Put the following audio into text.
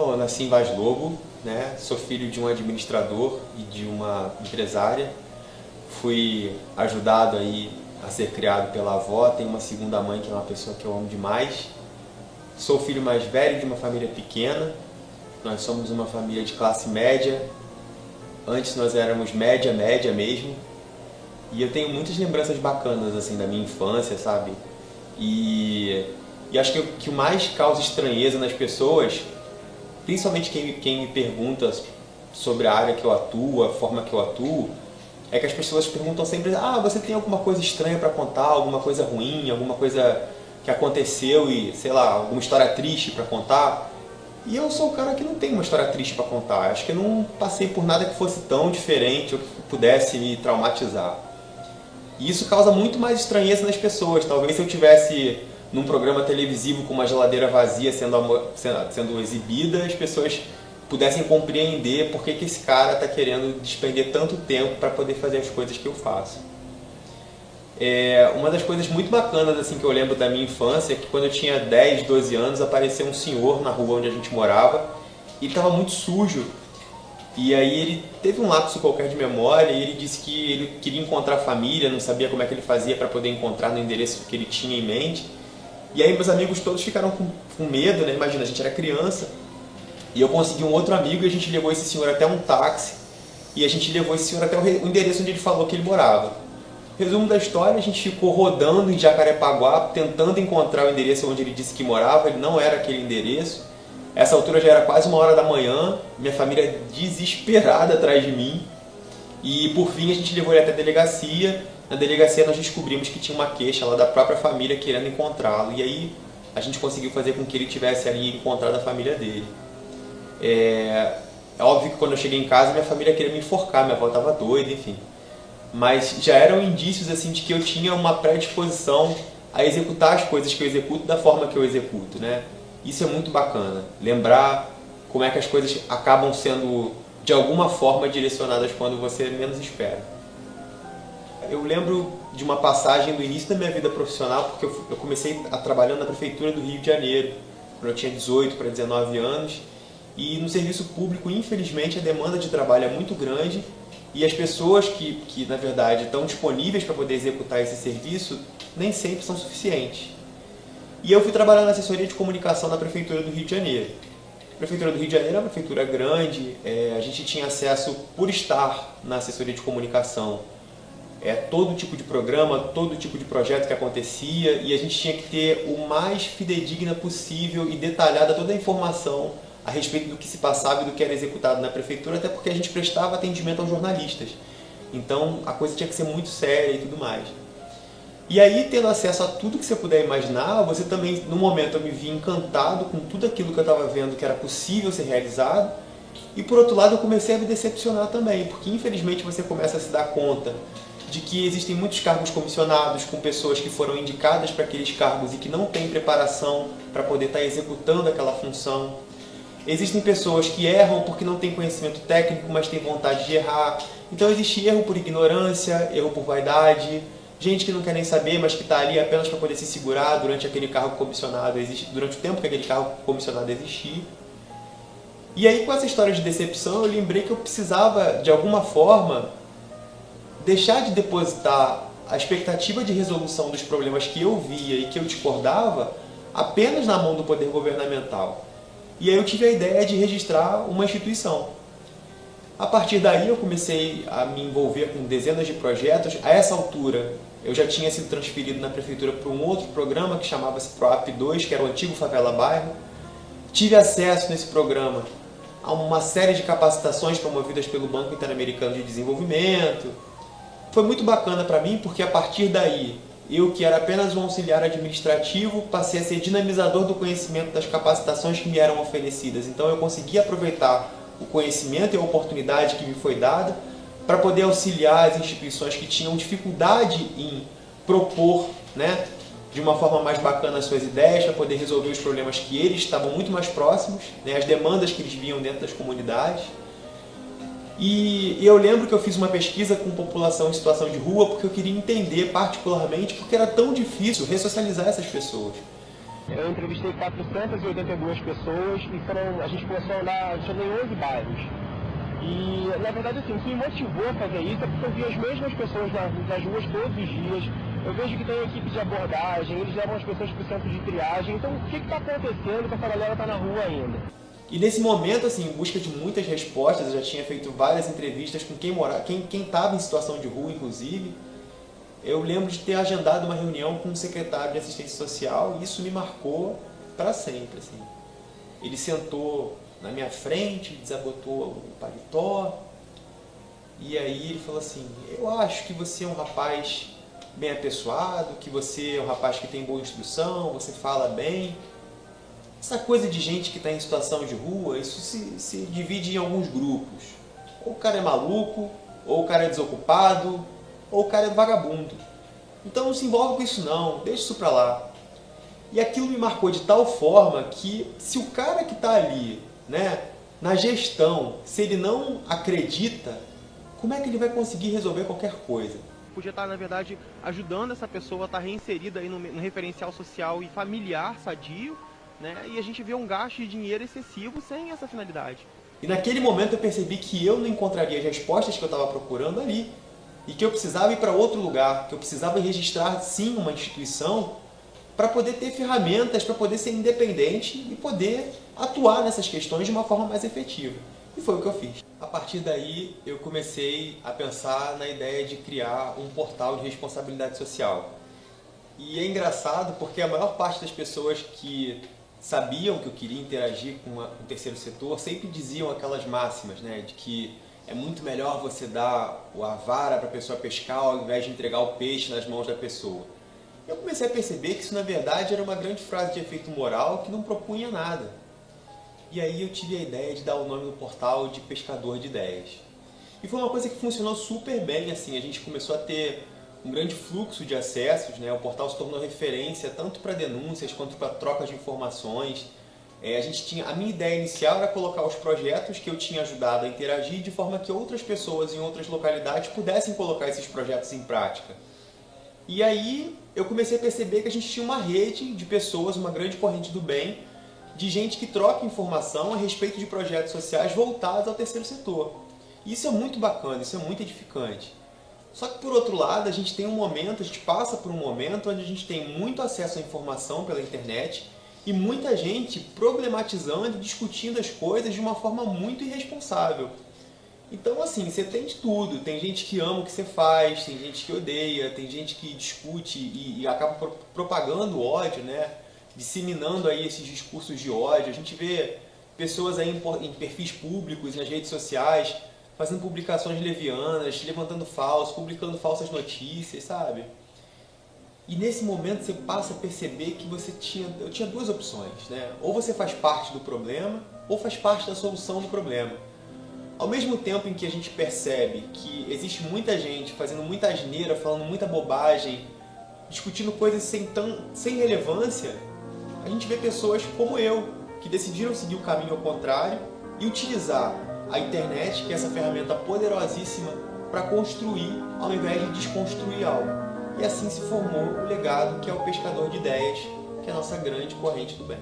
Bom, eu nasci em Vaz Lobo, né? Sou filho de um administrador e de uma empresária. Fui ajudado aí a ser criado pela avó, tenho uma segunda mãe que é uma pessoa que eu amo demais. Sou o filho mais velho de uma família pequena, nós somos uma família de classe média. Antes nós éramos média mesmo. E eu tenho muitas lembranças bacanas assim da minha infância, sabe? E acho que o que mais causa estranheza nas pessoas, principalmente quem me pergunta sobre a área que eu atuo, a forma que eu atuo, é que as pessoas perguntam sempre: ah, você tem alguma coisa estranha para contar, alguma coisa ruim, alguma coisa que aconteceu e, sei lá, alguma história triste para contar? E eu sou o cara que não tem uma história triste para contar. Acho que eu não passei por nada que fosse tão diferente ou que pudesse me traumatizar. E isso causa muito mais estranheza nas pessoas. Talvez se eu tivesse num programa televisivo com uma geladeira vazia sendo exibida, as pessoas pudessem compreender por que esse cara está querendo despender tanto tempo para poder fazer as coisas que eu faço. Uma das coisas muito bacanas assim, que eu lembro da minha infância é que quando eu tinha 10, 12 anos apareceu um senhor na rua onde a gente morava e ele estava muito sujo. E aí ele teve um lapso qualquer de memória e ele disse que ele queria encontrar a família, não sabia como é que ele fazia para poder encontrar no endereço que ele tinha em mente. E aí meus amigos todos ficaram com medo, né? Imagina, a gente era criança. E eu consegui um outro amigo e a gente levou esse senhor até um táxi e a gente levou esse senhor até o endereço onde ele falou que ele morava. Resumo da história, a gente ficou rodando em Jacarepaguá tentando encontrar o endereço onde ele disse que morava. Ele não era aquele endereço. Essa altura já era quase 1h da manhã, minha família desesperada atrás de mim. E por fim a gente levou ele até a delegacia. Na delegacia nós descobrimos que tinha uma queixa lá da própria família querendo encontrá-lo. E aí a gente conseguiu fazer com que ele tivesse ali encontrado a família dele. É óbvio que quando eu cheguei em casa minha família queria me enforcar, minha avó estava doida, enfim. Mas já eram indícios assim, de que eu tinha uma predisposição a executar as coisas que eu executo da forma que eu executo, né? Isso é muito bacana, lembrar como é que as coisas acabam sendo de alguma forma direcionadas quando você menos espera. Eu lembro de uma passagem do início da minha vida profissional, porque eu comecei trabalhando na Prefeitura do Rio de Janeiro, quando eu tinha 18 para 19 anos, e no serviço público, infelizmente, a demanda de trabalho é muito grande e as pessoas que na verdade, estão disponíveis para poder executar esse serviço nem sempre são suficientes. E eu fui trabalhar na assessoria de comunicação da Prefeitura do Rio de Janeiro. A Prefeitura do Rio de Janeiro é uma prefeitura grande, a gente tinha acesso, por estar na assessoria de comunicação, todo tipo de programa, todo tipo de projeto que acontecia, e a gente tinha que ter o mais fidedigna possível e detalhada toda a informação a respeito do que se passava e do que era executado na prefeitura, até porque a gente prestava atendimento aos jornalistas. Então a coisa tinha que ser muito séria e tudo mais. E aí, tendo acesso a tudo que você puder imaginar, você também, no momento, eu me vi encantado com tudo aquilo que eu estava vendo que era possível ser realizado. E por outro lado, eu comecei a me decepcionar também, porque infelizmente você começa a se dar conta de que existem muitos cargos comissionados com pessoas que foram indicadas para aqueles cargos e que não têm preparação para poder estar executando aquela função. Existem pessoas que erram porque não têm conhecimento técnico, mas têm vontade de errar. Então existe erro por ignorância, erro por vaidade, gente que não quer nem saber, mas que está ali apenas para poder se segurar durante aquele cargo comissionado, durante o tempo que aquele cargo comissionado existir. E aí, com essa história de decepção, eu lembrei que eu precisava, de alguma forma, deixar de depositar a expectativa de resolução dos problemas que eu via e que eu discordava apenas na mão do poder governamental. E aí eu tive a ideia de registrar uma instituição. A partir daí eu comecei a me envolver com dezenas de projetos. A essa altura eu já tinha sido transferido na prefeitura para um outro programa que chamava-se PROAP 2, que era o antigo Favela Bairro. Tive acesso nesse programa a uma série de capacitações promovidas pelo Banco Interamericano de Desenvolvimento. Foi muito bacana para mim porque a partir daí, eu que era apenas um auxiliar administrativo, passei a ser dinamizador do conhecimento das capacitações que me eram oferecidas. Então eu consegui aproveitar o conhecimento e a oportunidade que me foi dada para poder auxiliar as instituições que tinham dificuldade em propor, né, de uma forma mais bacana as suas ideias, para poder resolver os problemas que eles estavam muito mais próximos, né, as demandas que eles viam dentro das comunidades. E eu lembro que eu fiz uma pesquisa com população em situação de rua porque eu queria entender particularmente porque era tão difícil ressocializar essas pessoas. Eu entrevistei 482 pessoas e a gente começou a andar, a gente andou em 11 bairros. E, na verdade, assim, o que me motivou a fazer isso é porque eu vi as mesmas pessoas nas ruas todos os dias. Eu vejo que tem equipe de abordagem, eles levam as pessoas para o centro de triagem. Então, o que está acontecendo que essa galera está na rua ainda? E nesse momento, assim, em busca de muitas respostas, eu já tinha feito várias entrevistas com quem estava em situação de rua, inclusive. Eu lembro de ter agendado uma reunião com um secretário de assistência social e isso me marcou para sempre, assim. Ele sentou na minha frente, desabotou o paletó e aí ele falou assim: eu acho que você é um rapaz bem apessoado, que você é um rapaz que tem boa instrução, você fala bem. Essa coisa de gente que está em situação de rua, isso se divide em alguns grupos. Ou o cara é maluco, ou o cara é desocupado, ou o cara é vagabundo. Então não se envolve com isso não, deixa isso pra lá. E aquilo me marcou de tal forma que se o cara que está ali, né, na gestão, se ele não acredita, como é que ele vai conseguir resolver qualquer coisa? Podia estar, na verdade, ajudando essa pessoa a estar reinserida aí no referencial social e familiar sadio, né? E a gente vê um gasto de dinheiro excessivo sem essa finalidade. E naquele momento eu percebi que eu não encontraria as respostas que eu estava procurando ali. E que eu precisava ir para outro lugar, que eu precisava registrar sim uma instituição para poder ter ferramentas, para poder ser independente e poder atuar nessas questões de uma forma mais efetiva. E foi o que eu fiz. A partir daí eu comecei a pensar na ideia de criar um portal de responsabilidade social. E é engraçado porque a maior parte das pessoas que sabiam que eu queria interagir com o terceiro setor sempre diziam aquelas máximas, né, de que é muito melhor você dar a vara para a pessoa pescar ao invés de entregar o peixe nas mãos da pessoa. Eu comecei a perceber que isso na verdade era uma grande frase de efeito moral que não propunha nada. E aí eu tive a ideia de dar o nome do portal de Pescador de Ideias. E foi uma coisa que funcionou super bem, assim, a gente começou a ter um grande fluxo de acessos, né? O portal se tornou referência tanto para denúncias quanto para troca de informações. A minha ideia inicial era colocar os projetos que eu tinha ajudado a interagir de forma que outras pessoas em outras localidades pudessem colocar esses projetos em prática. E aí eu comecei a perceber que a gente tinha uma rede de pessoas, uma grande corrente do bem, de gente que troca informação a respeito de projetos sociais voltados ao terceiro setor. E isso é muito bacana, isso é muito edificante. Só que por outro lado, a gente passa por um momento onde a gente tem muito acesso à informação pela internet e muita gente problematizando e discutindo as coisas de uma forma muito irresponsável. Então, assim, você tem de tudo. Tem gente que ama o que você faz, tem gente que odeia, tem gente que discute e acaba propagando ódio, né? Disseminando aí esses discursos de ódio. A gente vê pessoas aí em perfis públicos, nas redes sociais, fazendo publicações levianas, levantando falsos, publicando falsas notícias, sabe? E nesse momento você passa a perceber que eu tinha duas opções, né? Ou você faz parte do problema, ou faz parte da solução do problema. Ao mesmo tempo em que a gente percebe que existe muita gente fazendo muita asneira, falando muita bobagem, discutindo coisas sem relevância, a gente vê pessoas como eu, que decidiram seguir o caminho ao contrário e utilizar a internet, que é essa ferramenta poderosíssima, para construir ao invés de desconstruir algo. E assim se formou o legado que é o Pescador de Ideias, que é a nossa grande corrente do bem.